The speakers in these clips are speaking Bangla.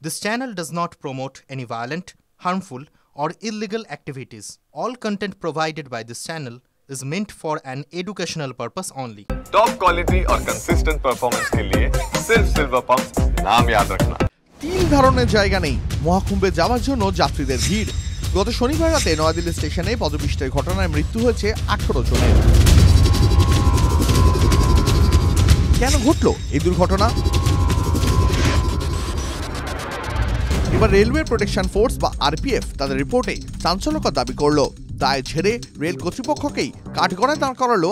This channel does not promote any violent, harmful, or illegal activities. All content provided by this channel is meant for an educational purpose only. Top quality और कंसिस्टेंट परफॉर्मेंस के लिए सिर्फ सिल्वर पंप नाम याद रखना। তিল ধারণের জায়গা নেই মহাকুম্ভে যাওয়ার জন্য যাত্রীদের ভিড়। গত শনিবার রাতে নয়াদিল্লি স্টেশনে পদপিষ্টের ঘটনায় মৃত্যু হয়েছে 18 জনের। কেন ঘটলো এই দুর্ঘটনা? এবার রেলওয়ে প্রোটেকশন ফোর্স বা আরপিএফ তাদের রিপোর্টে চাঞ্চল্যকর দাবি করলো। দায় ঝেড়ে রেল কর্তৃপক্ষকেই কাঠগড়ায় দাঁড় করালো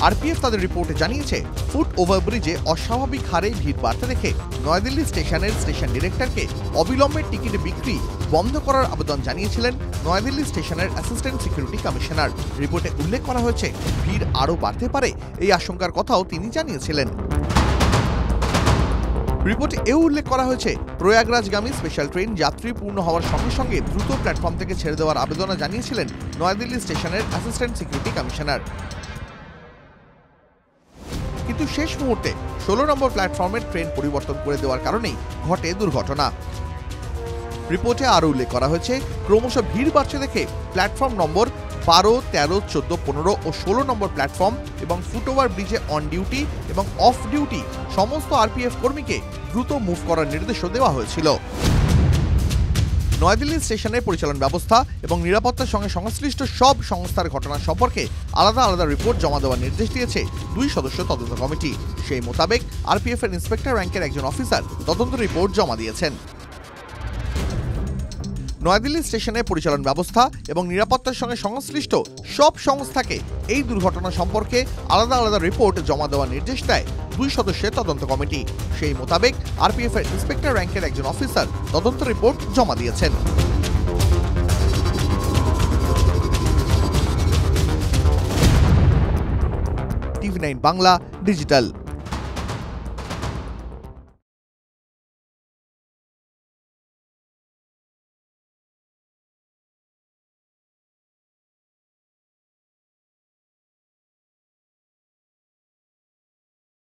আরপিএফ তাদের রিপোর্টে জানিয়েছে, ফুট ওভারব্রিজে অস্বাভাবিক হারে ভিড় বাড়তে দেখে নয়াদিল্লি স্টেশনের স্টেশন ডিরেক্টরকে অবিলম্বে টিকিট বিক্রি বন্ধ করার আবেদন জানিয়েছিলেন নয়াদিল্লি স্টেশনের অ্যাসিস্ট্যান্ট সিকিউরিটি কমিশনার। রিপোর্টে উল্লেখ করা হয়েছে, ভিড় আরও বাড়তে পারে এই আশঙ্কার কথাও তিনি জানিয়েছিলেন। রিপোর্টে এও উল্লেখ করা হয়েছে, প্রয়াগরাজগামী স্পেশাল ট্রেন যাত্রী পূর্ণ হওয়ার সঙ্গে সঙ্গে দ্রুত প্ল্যাটফর্ম থেকে ছেড়ে দেওয়ার আবেদনও জানিয়েছিলেন নয়াদিল্লি স্টেশনের অ্যাসিস্ট্যান্ট সিকিউরিটি কমিশনার। কিন্তু শেষ মুহূর্তে 16 নম্বর প্ল্যাটফর্মের ট্রেন পরিবর্তন করে দেওয়ার কারণেই ঘটে দুর্ঘটনা। রিপোর্টে আরও উল্লেখ করা হয়েছে, ক্রমশ ভিড় বাড়ছে দেখে প্ল্যাটফর্ম নম্বর 12, 13, 14, 15 ও 16 নম্বর প্ল্যাটফর্ম এবং ফুটওভার ব্রিজে অন ডিউটি এবং অফ ডিউটি সমস্ত আরপিএফ কর্মীকে দ্রুত মুভ করার নির্দেশও দেওয়া হয়েছিল। নয়াদিল্লি স্টেশনের পরিচালন ব্যবস্থা এবং নিরাপত্তার সঙ্গে সংশ্লিষ্ট সব সংস্থার ঘটনা সম্পর্কে আলাদা আলাদা রিপোর্ট জমা দেওয়ার নির্দেশ দিয়েছে 2 সদস্য তদন্ত কমিটি। সেই মোতাবেক আরপিএফ এর ইন্সপেক্টর র্যাঙ্কের একজন অফিসার তদন্ত রিপোর্ট জমা দিয়েছেন। নয়াদিল্লি স্টেশনের পরিচালন ব্যবস্থা এবং নিরাপত্তার সঙ্গে সংশ্লিষ্ট সব সংস্থাকে এই দুর্ঘটনা সম্পর্কে আলাদা আলাদা রিপোর্ট জমা দেওয়ার নির্দেশ দেয় 2 সদস্যের তদন্ত কমিটি। সেই মোতাবেক আরপিএফ এর ইন্সপেক্টর র্যাঙ্কের একজন অফিসার তদন্ত রিপোর্ট জমা দিয়েছেন। TV9 Bangla digital.